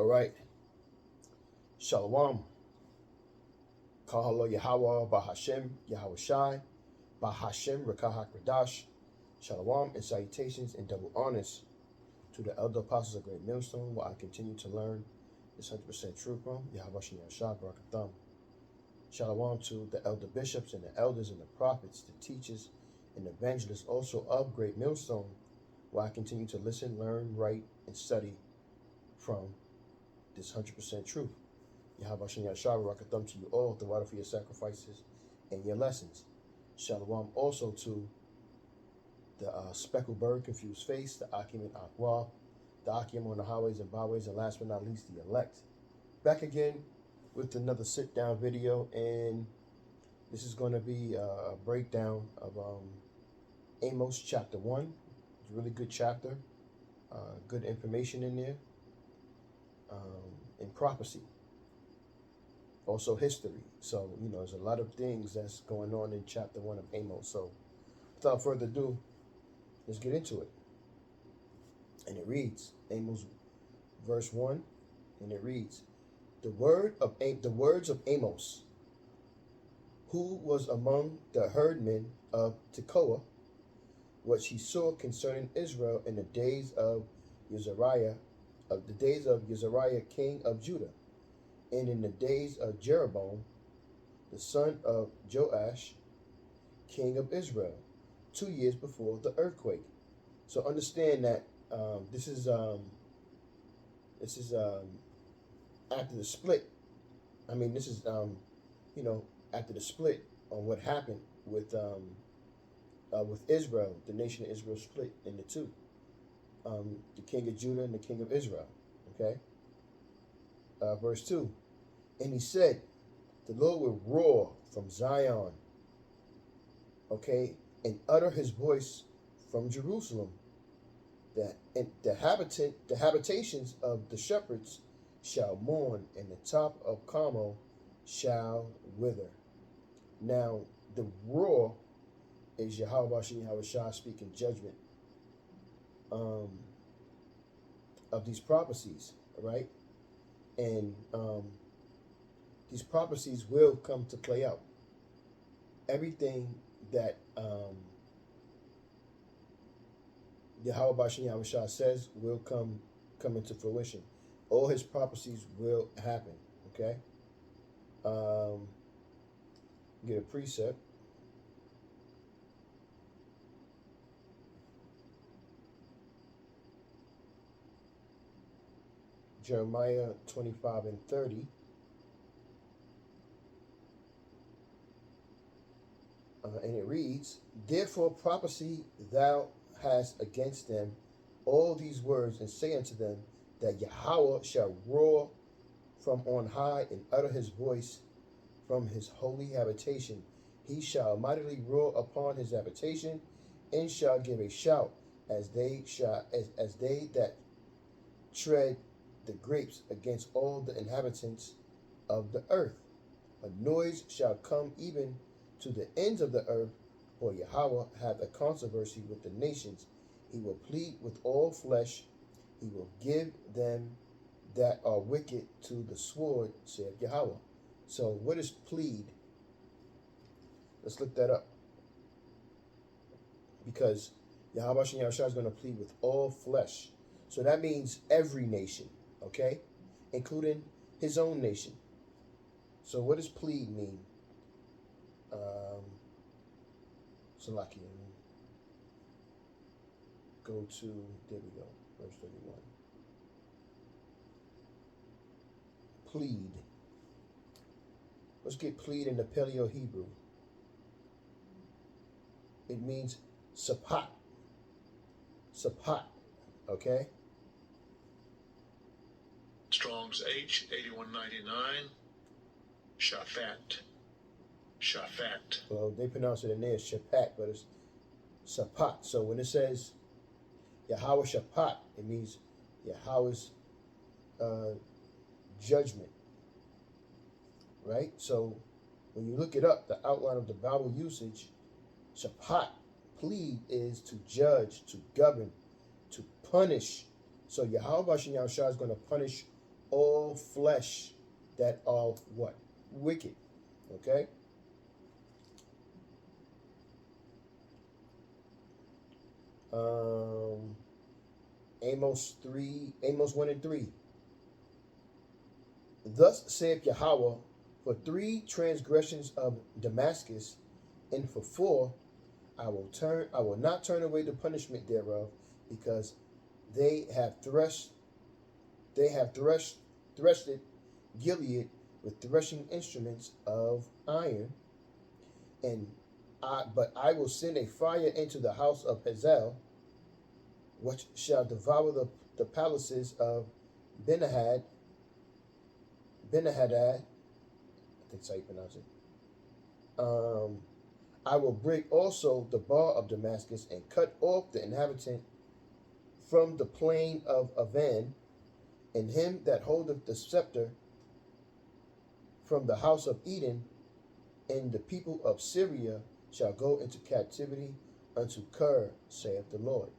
All right. Shalom. Kahalo Yahweh Bahashem Yahweh Shai Bahashem Rekahak Radash. Shalom and salutations and double honors to the elder apostles of Great Millstone, where I continue to learn this 100% truth from Yahweh Shai Barakatham. Shalom to the elder bishops and the elders and the prophets, the teachers and evangelists also of Great Millstone, where I continue to listen, learn, write, and study from this 100% truth. Yahweh Shai Barakatham to you all, the water for your sacrifices and your lessons. Shalom also to the speckled bird, confused face, the Akim and Akwa, the Akim on the highways and byways, and last but not least, the elect. Back again with another sit-down video, and this is going to be a breakdown of Amos chapter 1. It's a really good chapter, good information in there, and prophecy. Also history. So, there's a lot of things that's going on in chapter 1 of Amos. So, without further ado, let's get into it. And it reads, Amos verse 1, and it reads, the words of Amos, who was among the herdmen of Tekoa, what he saw concerning Israel in the days of Uzziah, king of Judah, and in the days of Jeroboam, the son of Joash, king of Israel, 2 years before the earthquake. So understand that this is after the split. I mean, this is after the split on what happened with Israel. The nation of Israel split into two. The king of Judah and the king of Israel. Okay. Verse 2. And he said, the Lord will roar from Zion, okay, and utter his voice from Jerusalem, that the habitations of the shepherds shall mourn, and the top of Carmel shall wither. Now, the roar is Yahweh Shai speaking judgment of these prophecies, right? And these prophecies will come to play out. Everything that Yahweh Shai says will come into fruition. All his prophecies will happen. Okay. Get a precept. Jeremiah 25 and 30. And it reads, therefore prophesy thou hast against them all these words, and say unto them that Yahweh shall roar from on high and utter his voice from his holy habitation. He shall mightily roar upon his habitation, and shall give a shout as they that tread the grapes against all the inhabitants of the earth. A noise shall come even to the ends of the earth, for Yahweh hath a controversy with the nations. He will plead with all flesh. He will give them that are wicked to the sword, saith Yahweh. So what is plead? Let's look that up. Because Yahweh Shai is going to plead with all flesh. So that means every nation, okay? Including his own nation. So what does plead mean? Salakia. Go to, there we go, verse 31. Plead. Let's get plead in the Paleo Hebrew. It means sapat. Sapat. Okay? Strong's H 8199. Shaphat. Shaphat. Well, they pronounce it in there shapat, but it's sapat. So when it says Yahweh shapat, it means Yahweh's judgment. Right? So when you look it up, the outline of the Bible usage, shapat, plead, is to judge, to govern, to punish. So Yahweh Shai is going to punish all flesh that are what? Wicked. Okay? Amos 1 and 3. Thus saith Yahweh, for 3 transgressions of Damascus, and for 4 I will not turn away the punishment thereof, because they have threshed Gilead with threshing instruments of iron, but I will send a fire into the house of Hazael, which shall devour the palaces of Benhadad. I think that's how you pronounce it. I will break also the bar of Damascus, and cut off the inhabitant from the plain of Avan, and him that holdeth the scepter from the house of Eden, and the people of Syria shall go into captivity unto Kir, saith the Lord.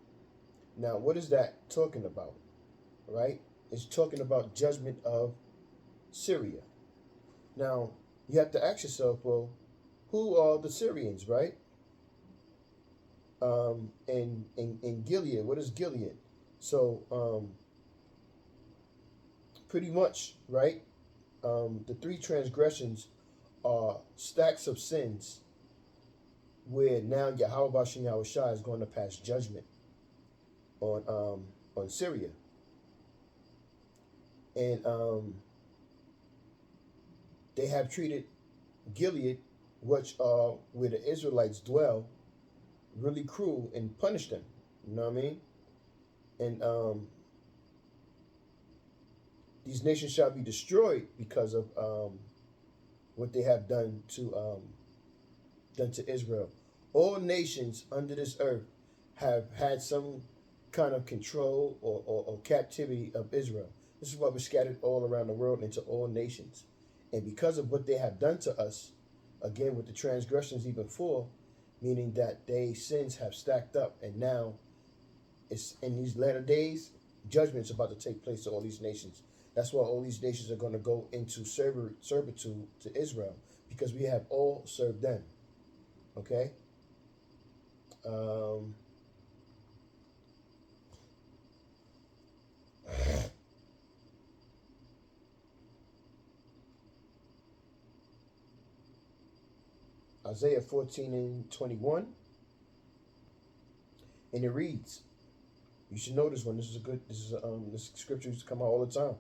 Now, what is that talking about? Right? It's talking about judgment of Syria. Now, you have to ask yourself, well, who are the Syrians, right? In Gilead, what is Gilead? So, pretty much, right? The 3 transgressions are stacks of sins, where now Yahweh Bashem Yahushua is going to pass judgment on Syria, and they have treated Gilead, which where the Israelites dwell, really cruel and punished them. You know what I mean? And these nations shall be destroyed because of what they have done to Israel. All nations under this earth have had some kind of control or captivity of Israel. This is why we're scattered all around the world into all nations. And because of what they have done to us, again with the transgressions even before, meaning that their sins have stacked up, and now it's in these latter days, judgment is about to take place to all these nations. That's why all these nations are going to go into servitude to Israel, because we have all served them. Okay? Isaiah 14 and 21. And it reads, you should know this one. This scripture used to come out all the time.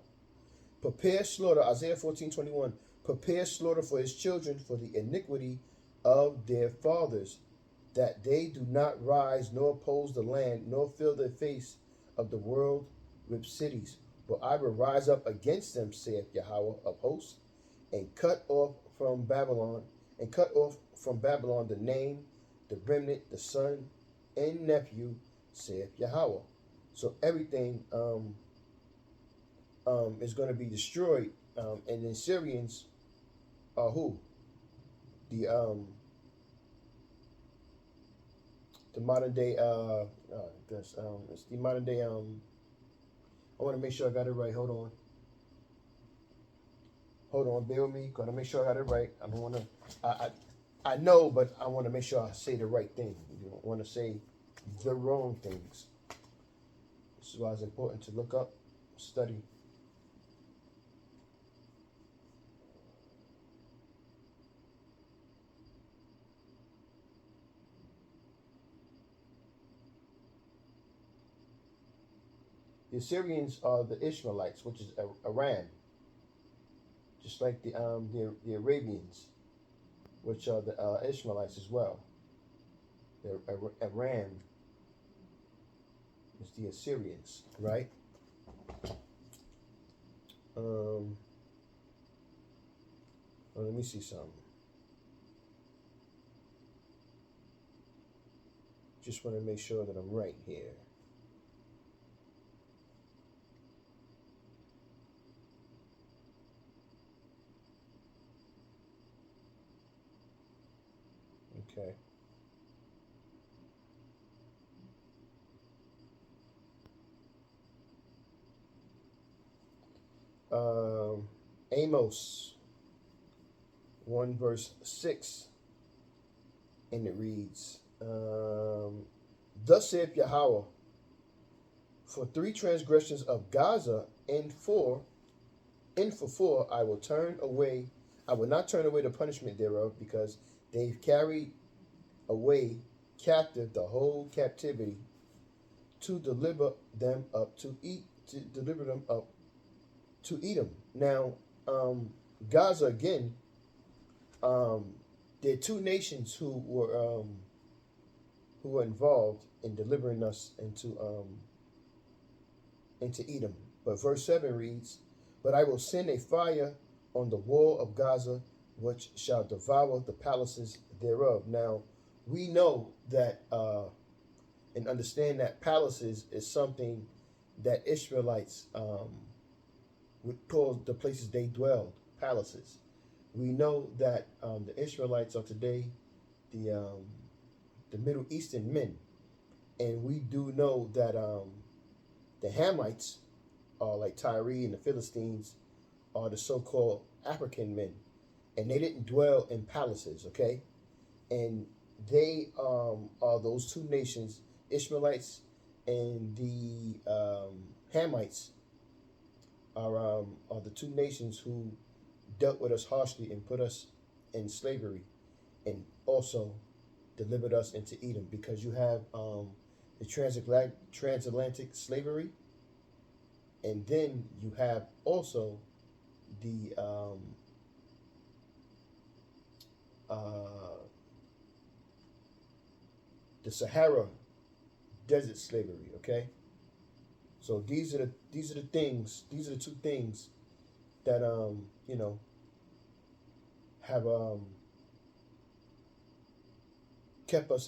Prepare slaughter, Isaiah 14:21. Prepare slaughter for his children for the iniquity of their fathers, that they do not rise nor oppose the land, nor fill the face of the world with cities. But I will rise up against them, saith Yahweh of hosts, and cut off from Babylon the name, the remnant, the son and nephew, saith Yahweh. So everything is going to be destroyed, and the Syrians are who? The modern day it's the modern day I want to make sure I got it right. Hold on, bear with me. Gotta make sure I got it right. I don't want to. I know, but I want to make sure I say the right thing. You don't want to say the wrong things. This is why it's important to look up, study. The Assyrians are the Ishmaelites, which is Aram, just like the Arabians, which are the Ishmaelites as well. The Aram is the Assyrians, right? Let me see something. Just want to make sure that I'm right here. Okay. Amos 1 verse 6, and it reads, Thus saith Yahweh, for 3 transgressions of Gaza and for four I will not turn away the punishment thereof, because they've carried away captive the whole captivity, to deliver them up to Edom. Now, Gaza again, there are 2 nations who were involved in delivering us into Edom. But verse 7 reads, But I will send a fire on the wall of Gaza, which shall devour the palaces thereof. Now, we know that and understand that palaces is something that Israelites would call the places they dwelled palaces. We know that the Israelites are today the Middle Eastern men, and we do know that the Hamites, are like Tyre and the Philistines, are the so-called African men, and they didn't dwell in palaces, okay? And they are those 2 nations, Ishmaelites and the Hamites, are the 2 nations who dealt with us harshly and put us in slavery, and also delivered us into Edom, because you have the transatlantic slavery, and then you have also the Sahara desert slavery. Okay, so these are the 2 things that have kept us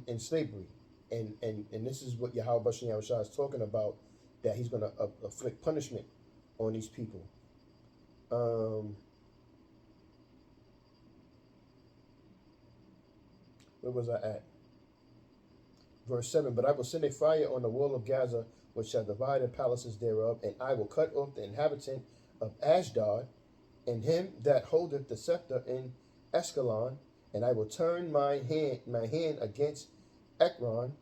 in slavery, and this is what Yahweh Bashem Yahushua is talking about, that he's going to afflict punishment on these people. Where was I at? Verse 7, But I will send a fire on the wall of Gaza, which shall divide the palaces thereof, and I will cut off the inhabitant of Ashdod, and him that holdeth the scepter in Escalon, and I will turn my hand against Ekron,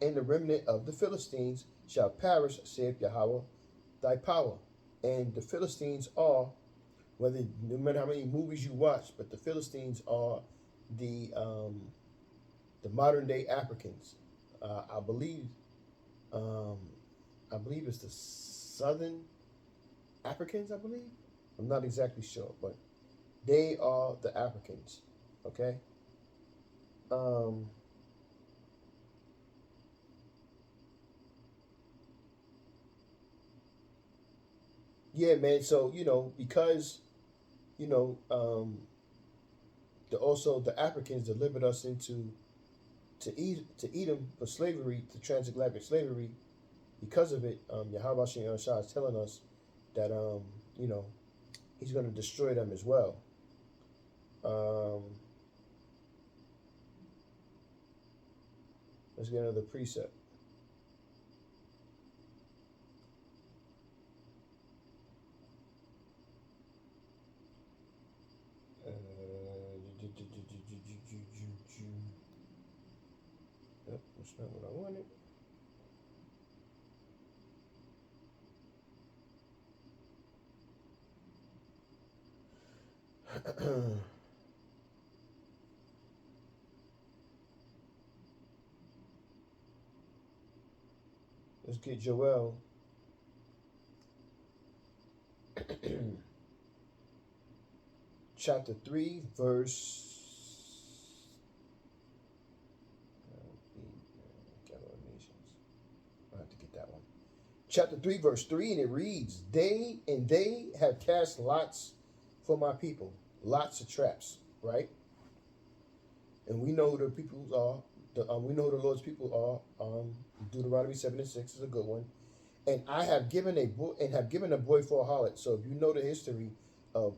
and the remnant of the Philistines shall perish, saith Yahweh, thy power. And the Philistines are, no matter how many movies you watch, but the Philistines are the modern day Africans. I believe it's the Southern Africans. I believe, I'm not exactly sure, but they are the Africans. Okay. Yeah, man. So because the Africans delivered us into Edom for slavery, to transatlantic slavery. Because of it, Yahweh Shah is telling us that he's going to destroy them as well. Let's get another precept. That's not what I wanted. Let's get Joel. Chapter 3, verse. I have to get that one. Chapter 3, verse 3, and it reads, They have cast lots for my people. Lots of traps, right? And we know who the people are. We know who the Lord's people are. Deuteronomy 7:6 is a good one. And I have given a boy for a harlot. So if you know the history of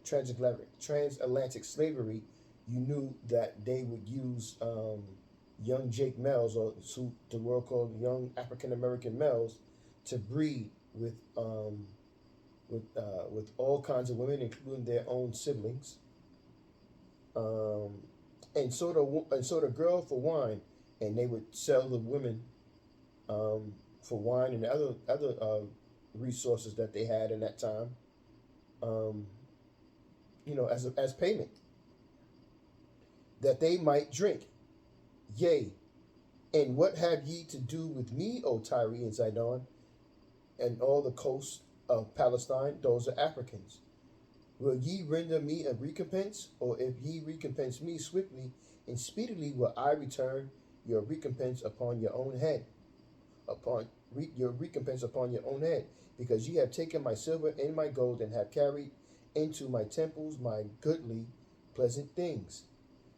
transatlantic slavery, you knew that they would use young Jake males, or the world called young African American males, to breed with with all kinds of women, including their own siblings, and sold a girl for wine, and they would sell the women for wine and other resources that they had in that time, um, as payment, that they might drink. Yea, and what have ye to do with me, O Tyre and Zidon, and all the coasts of Palestine? Those are Africans. Will ye render me a recompense? Or if ye recompense me swiftly and speedily, will I return your recompense upon your own head? Your recompense upon your own head, because ye have taken my silver and my gold, and have carried into my temples my goodly, pleasant things.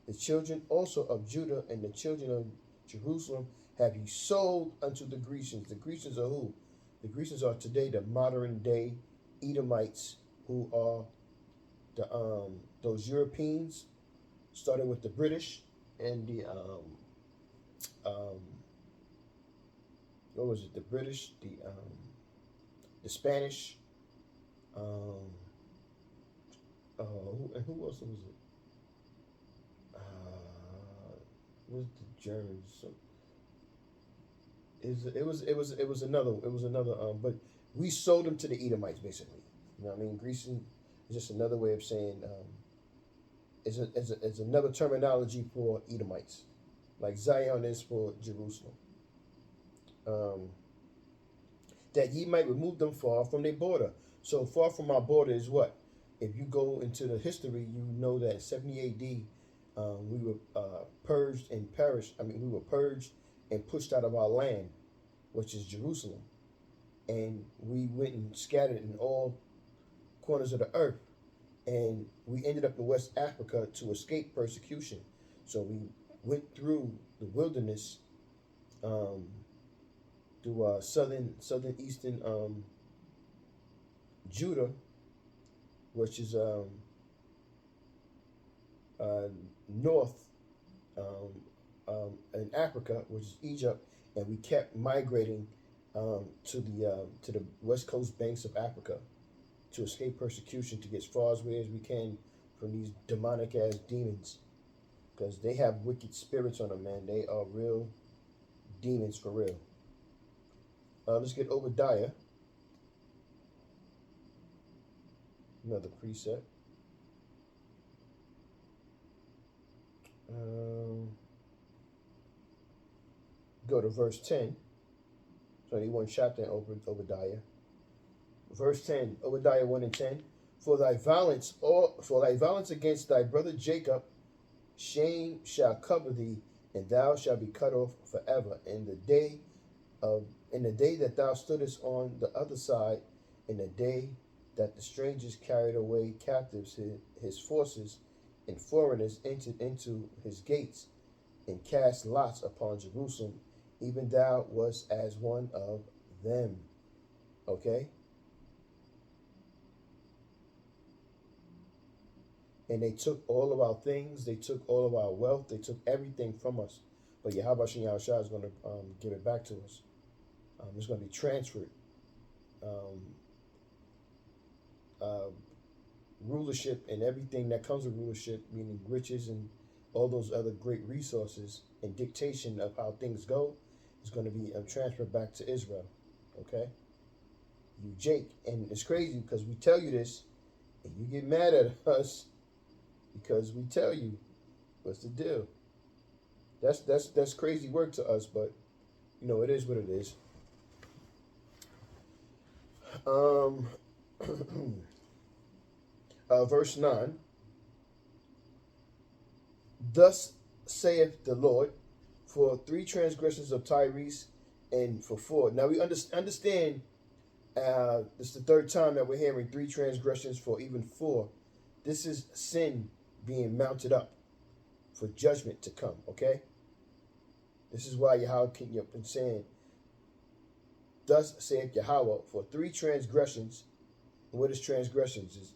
The children also of Judah and the children of Jerusalem have ye sold unto the Grecians. The Grecians are who? The Grecians are today the modern day Edomites, who are those Europeans, starting with the British and um, what was it? The British, the Spanish, who else was it? Was the Germans? So it was another. But we sold them to the Edomites, basically. You know what I mean? Grecian is just another way of saying. It's another terminology for Edomites, like Zion is for Jerusalem. Um, that ye might remove them far from their border. So far from our border is what? If you go into the history, you know that in 70 A.D. We were purged and perished. I mean, we were purged and pushed out of our land, which is Jerusalem, and we went and scattered in all corners of the earth, and we ended up in West Africa to escape persecution. So we went through the wilderness, through southern eastern Judah, which is north in Africa, which is Egypt, and we kept migrating to the west coast banks of Africa to escape persecution, to get as far away as we can from these demonic ass demons, because they have wicked spirits on them, man. They are real demons for real. Let's get Obadiah, another precept. Go to verse 10. 21 chapter in Obadiah. Verse 10, Obadiah 1 and 10. For thy violence against thy brother Jacob, shame shall cover thee, and thou shalt be cut off forever. In the day that thou stoodest on the other side, in the day that the strangers carried away captives his forces, and foreigners entered into his gates, and cast lots upon Jerusalem, even thou wast as one of them. Okay? And they took all of our things, they took all of our wealth, they took everything from us. But Yahweh Shem Yahushua is going to give it back to us. It's going to be transferred. Rulership and everything that comes with rulership, meaning riches and all those other great resources and dictation of how things go, is going to be transferred back to Israel. Okay? You Jake. And it's crazy because we tell you this and you get mad at us because we tell you. What's the deal? That's crazy work to us, but it is what it is. Verse 9. Thus saith the Lord, for 3 transgressions of Tyrese, and for 4. Now we understand. This is the 3rd time that we're hearing 3 transgressions for even 4. This is sin being mounted up for judgment to come. Okay. This is why Yahweh been saying, thus saith Yahweh, for 3 transgressions. And what is transgressions? Is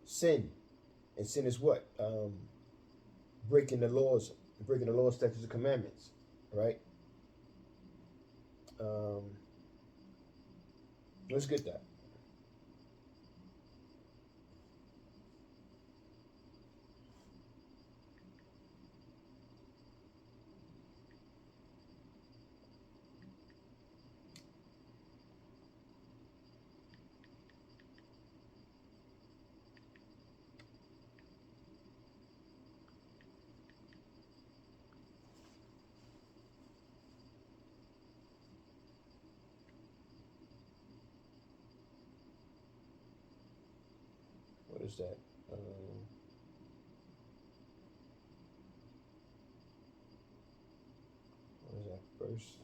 sin. And sin is what? Breaking the laws, statutes, and commandments. Right? Let's get that. What is that? What is that verse?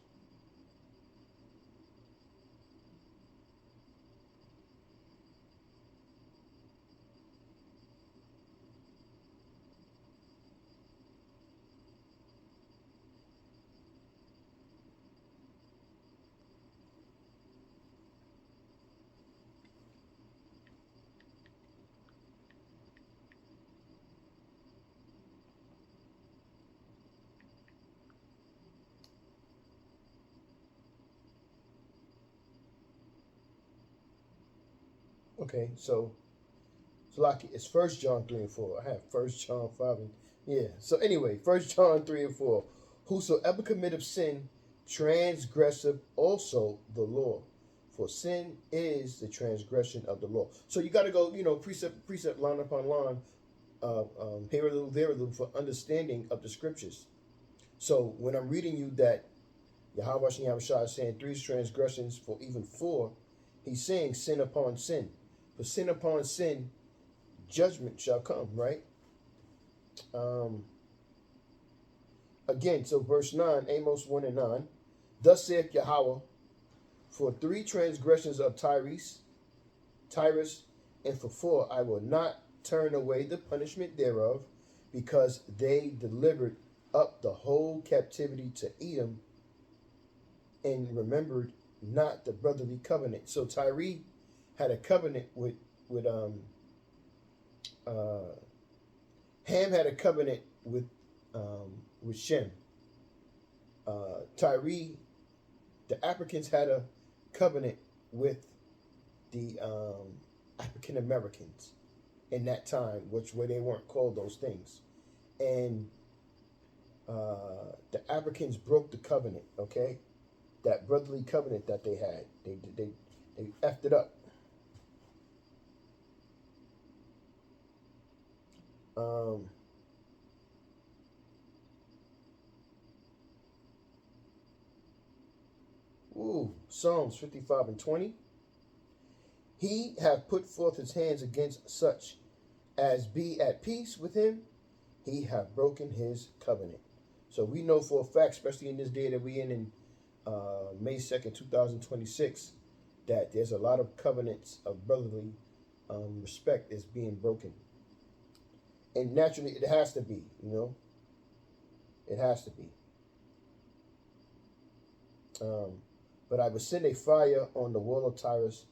Okay, so like it's First John 3 and 4. I have First John 5 and yeah. So anyway, First John 3 and 4. Whosoever committeth sin, transgresseth also the law, for sin is the transgression of the law. So you got to go, precept precept, line upon line, here a little, there a little, for understanding of the scriptures. So when I'm reading you that Yahweh Shai is saying three transgressions for even four, he's saying sin upon sin. For sin upon sin, judgment shall come, right? Again, so verse 9, Amos 1 and 9. Thus saith Yahweh, for three transgressions of Tyrus, and for four I will not turn away the punishment thereof, because they delivered up the whole captivity to Edom, and remembered not the brotherly covenant. So Tyre had a covenant with Ham had a covenant with Shem. Tyre, the Africans had a covenant with the African Americans in that time, where they weren't called those things, and the Africans broke the covenant. Okay, that brotherly covenant that they had, they effed it up. Psalms 55 and 20. He hath put forth his hands against such as be at peace with him. He hath broken his covenant. So we know for a fact, especially in this day that we're in May 2nd, 2026, that there's a lot of covenants of brotherly respect is being broken. And naturally, it has to be, It has to be. But I will send a fire on the wall of Tyrus,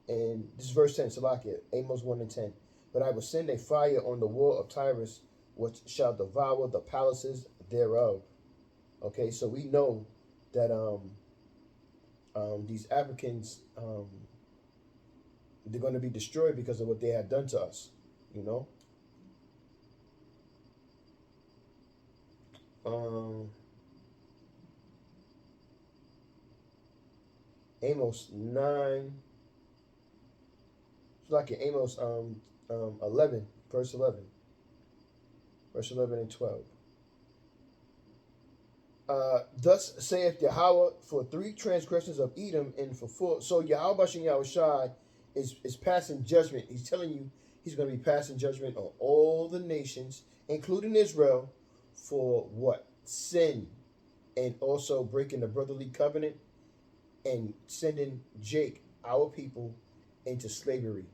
and this is verse 10, Salakia, Amos 1 and 10. But I will send a fire on the wall of Tyrus, which shall devour the palaces thereof. Okay, so we know that these Africans, they're going to be destroyed because of what they have done to us, Amos 9, it's like in Amos 11, verse 11. Verse 11 and 12. Thus saith Yahweh, for three transgressions of Edom, and for four. So Yahweh Shai is passing judgment. He's telling you he's going to be passing judgment on all the nations, including Israel, for what? Sin, and also breaking the brotherly covenant, and sending Jake, our people, into slavery,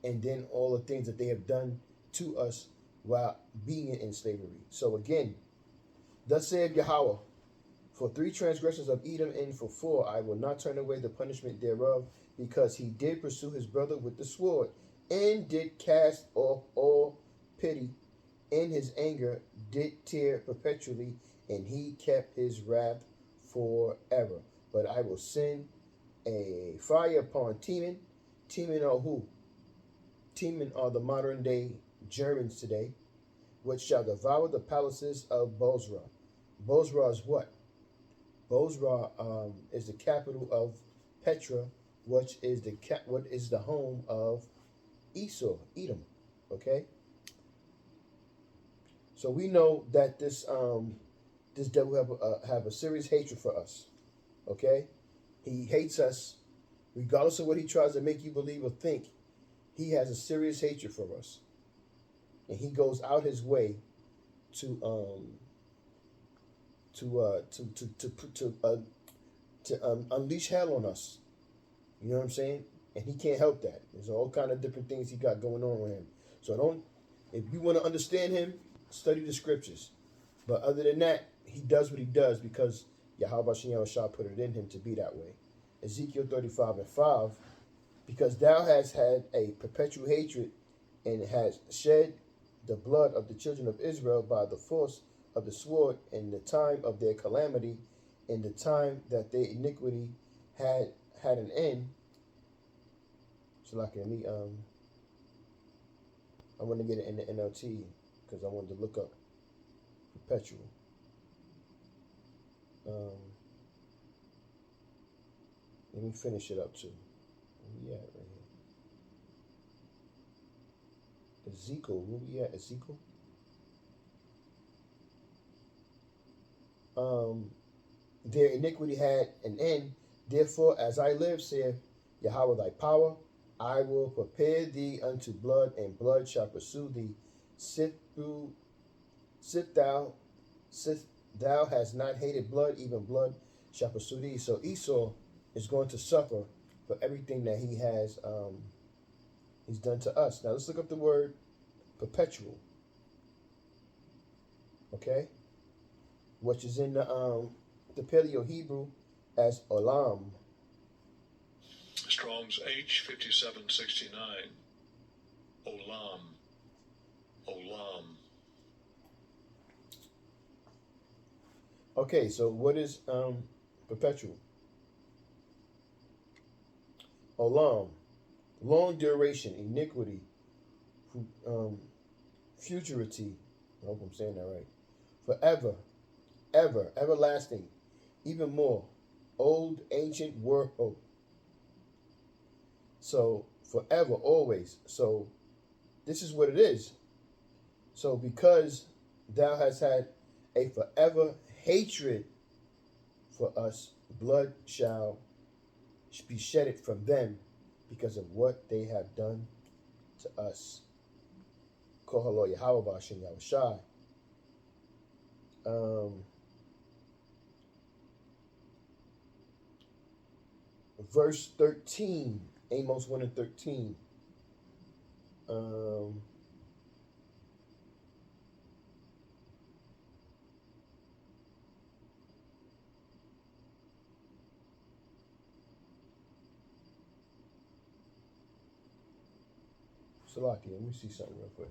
and then all the things that they have done to us while being in slavery. So again, thus saith Yahweh, for three transgressions of Edom, and for four I will not turn away the punishment thereof, because he did pursue his brother with the sword, and did cast off all pity. In his anger did tear perpetually, and he kept his wrath forever. but I will send a fire upon Teman. Teman are who? Teman are the modern day Germans today, which shall devour the palaces of Bozrah. Bozrah is what? Bozrah is the capital of Petra, which is the home of Esau, Edom. Okay, so we know that this devil have a serious hatred for us. Okay, he hates us, regardless of what he tries to make you believe or think. He has a serious hatred for us, and he goes out his way to to uh, to to to to uh, unleash hell on us. You know what I'm saying? And he can't help that. There's all kind of different things he got going on with him. So don't. If you want to understand him, study the scriptures. But other than that, he does what he does because Yahweh Shah put it in him to be that way. Ezekiel 35:5, because thou hast had a perpetual hatred and hast shed the blood of the children of Israel by the force of the sword in the time of their calamity, in the time that their iniquity had an end. So like me, I want to get it in the NLT because I wanted to look up perpetual. Let me finish it up too. Where we at right here? Ezekiel, where we at? Ezekiel? Their iniquity had an end. Therefore, as I live, saith Yahweh thy power, I will prepare thee unto blood, and blood shall pursue thee. Sit thou hast not hated blood, even blood shall pursue thee. So Esau is going to suffer for everything that he's done to us. Now let's look up the word perpetual. Okay? Which is in the Paleo Hebrew as olam. Strong's H5769. Olam. Olam. Okay, so what is perpetual? Olam, long duration, iniquity, futurity. I hope I'm saying that right. Forever, ever, everlasting, even more, old, ancient world. So forever, always. So this is what it is. So because thou hast had a forever hatred for us, blood shall be shedded from them because of what they have done to us. Kohalo Yahweh Bashem Yahushai. Verse 13, Amos 1 and 13. Salaki, let me see something real quick.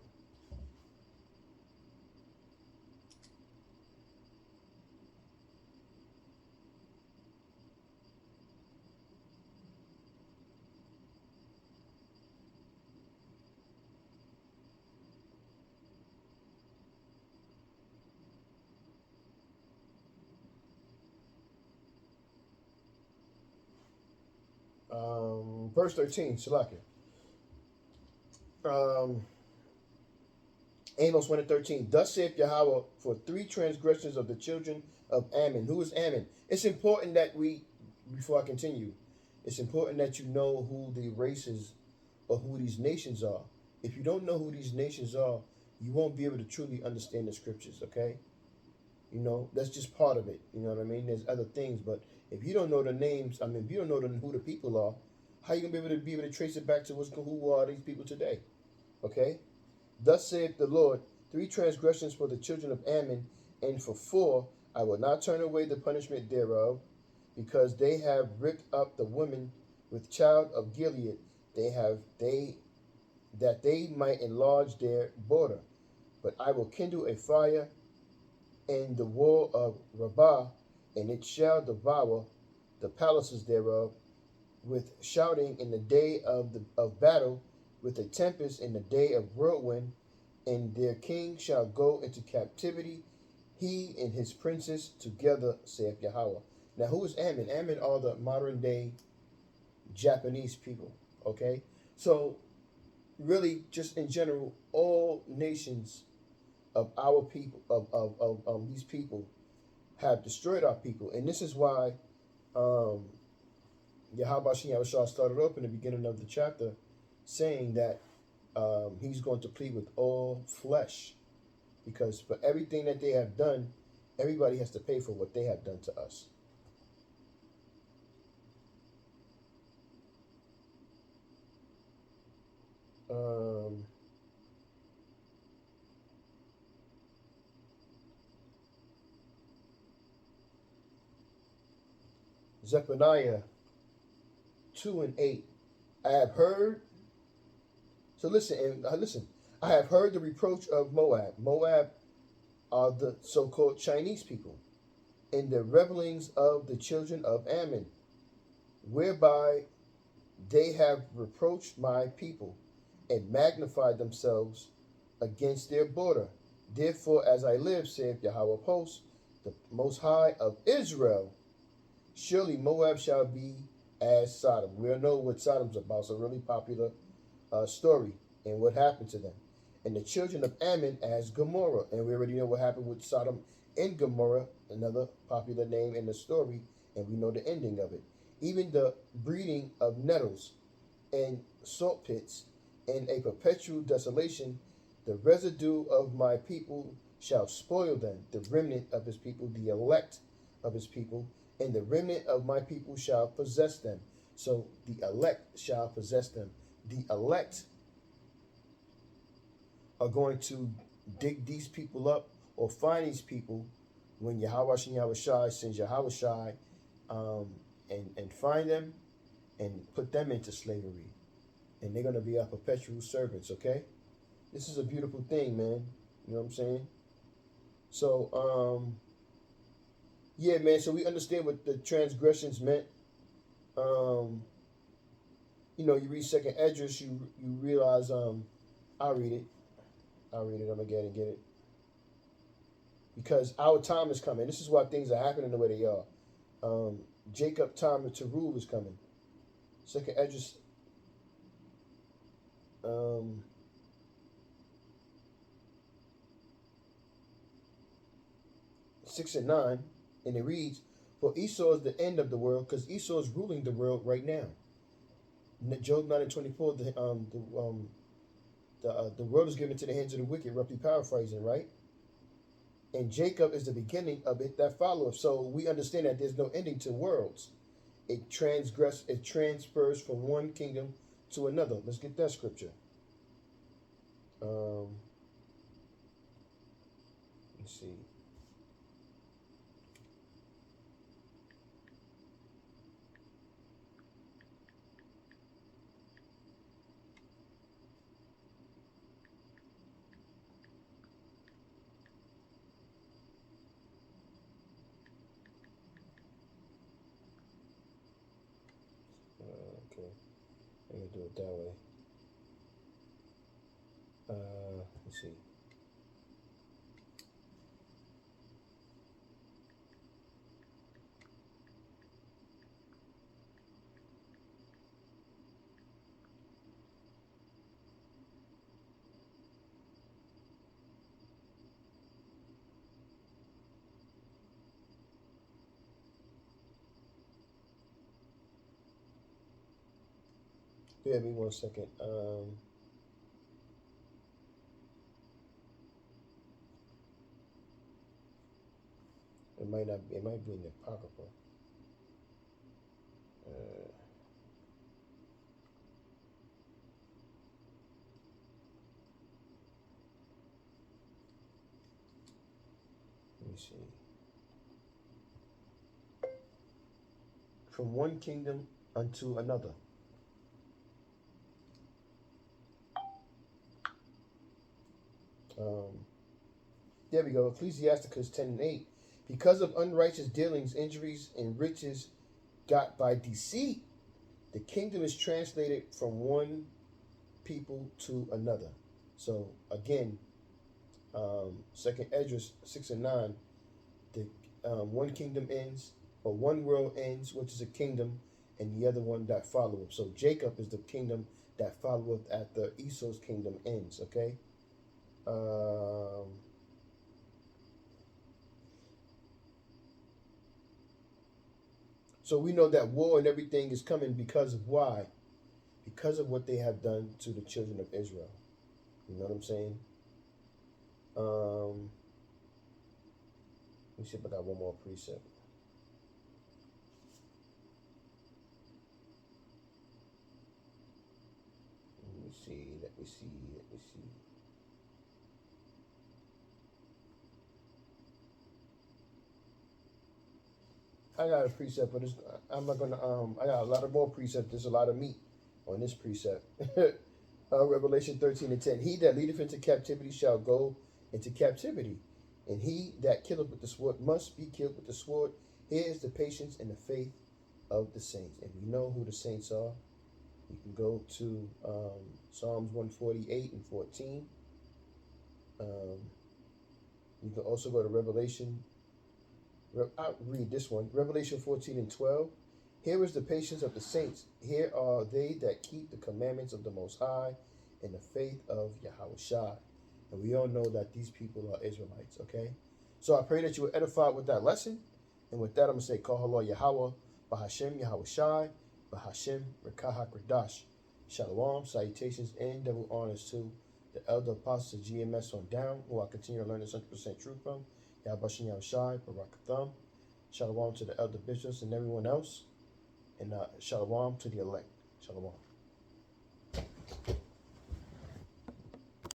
Verse 13, Salaki. Amos 1 and 13. Thus saith Yahweh, for 3 transgressions of the children of Ammon. Who is Ammon? It's important that before I continue, it's important that you know who the races or who these nations are. If you don't know who these nations are, you won't be able to truly understand the scriptures, okay? You know, that's just part of it. You know what I mean? There's other things, but if you don't know the names, if you don't know who the people are, how are you going to be able to trace it back to who are these people today? Okay? Thus saith the Lord, 3 transgressions for the children of Ammon, and for 4 I will not turn away the punishment thereof, because they have ripped up the women with child of Gilead, that they might enlarge their border. But I will kindle a fire in the wall of Rabbah, and it shall devour the palaces thereof, with shouting in the day of battle, with a tempest in the day of whirlwind, and their king shall go into captivity, he and his princes together, saith Yahweh. Now, who is Ammon? Ammon are the modern day Japanese people. Okay, so really, just in general, all nations of our people, of these people, have destroyed our people, and this is why Yahweh Shah started off in the beginning of the chapter, saying that he's going to plead with all flesh, because for everything that they have done, everybody has to pay for what they have done to us. Zephaniah 2 and 8. I have heard. So listen, and listen. I have heard the reproach of Moab. Moab are the so-called Chinese people, in the revelings of the children of Ammon, whereby they have reproached my people, and magnified themselves against their border. Therefore, as I live, saith Yahweh of hosts, the Most High of Israel, surely Moab shall be as Sodom. We all know what Sodom's about. It's a really popular story and what happened to them. And the children of Ammon as Gomorrah. And we already know what happened with Sodom and Gomorrah, another popular name in the story, and we know the ending of it. Even the breeding of nettles and salt pits and a perpetual desolation, the residue of my people shall spoil them, the remnant of his people, the elect of his people, and the remnant of my people shall possess them. So the elect shall possess them. The elect are going to dig these people up or find these people when Yahweh Shai sends Yahweh Shai and find them and put them into slavery. And they're going to be our perpetual servants, okay? This is a beautiful thing, man. You know what I'm saying? So, yeah, man, so we understand what the transgressions meant. You know, you read Second Esdras, you realize, I'll read it. I'm going to get it. Because our time is coming. This is why things are happening the way they are. Jacob time to rule is coming. Second Esdras 6 and 9, and it reads, "For Esau is the end of the world," because Esau is ruling the world right now. Job 9 and 24, the world is given to the hands of the wicked, roughly paraphrasing, right? And Jacob is the beginning of it that followeth. So we understand that there's no ending to worlds. It transfers from one kingdom to another. Let's get that scripture. Let's see. Okay, I'm gonna do it that way. Let's see. Bear me 1 second. It might not. It might be in the apocrypha. Let me see. From one kingdom unto another. There we go. Ecclesiasticus 10 and 8. Because of unrighteous dealings, injuries, and riches got by deceit, the kingdom is translated from one people to another. So again, Second Esdras 6 and 9, the one kingdom ends, or one world ends, which is a kingdom, and the other one that followeth. So Jacob is the kingdom that followeth after Esau's kingdom ends. Okay. So we know that war and everything is coming because of why? Because of what they have done to the children of Israel. You know what I'm saying? Let me see if I got one more precept. Let me see. I got a precept, but I'm not gonna. I got a lot of more precepts. There's a lot of meat on this precept. Revelation 13:10. He that leadeth into captivity shall go into captivity, and he that killeth with the sword must be killed with the sword. Here is the patience and the faith of the saints, and we know who the saints are. You can go to Psalms 148:14. You can also go to Revelation. I'll read this one. Revelation 14:12. Here is the patience of the saints. Here are they that keep the commandments of the Most High and the faith of Yahweh. And we all know that these people are Israelites, okay? So I pray that you were edified with that lesson. And with that, I'm going to say, Kahala Yahweh, Bahashem Yahweh Shai, Bahashem Rekahak Radash. Shalom, salutations, and double honors to the elder apostles of GMS on down, who I continue to learn this 100% truth from. Yahbashim Yahweh Shai, Barakatham. Shalom to the elder bishops and everyone else. And shalom to the elect. Shalom.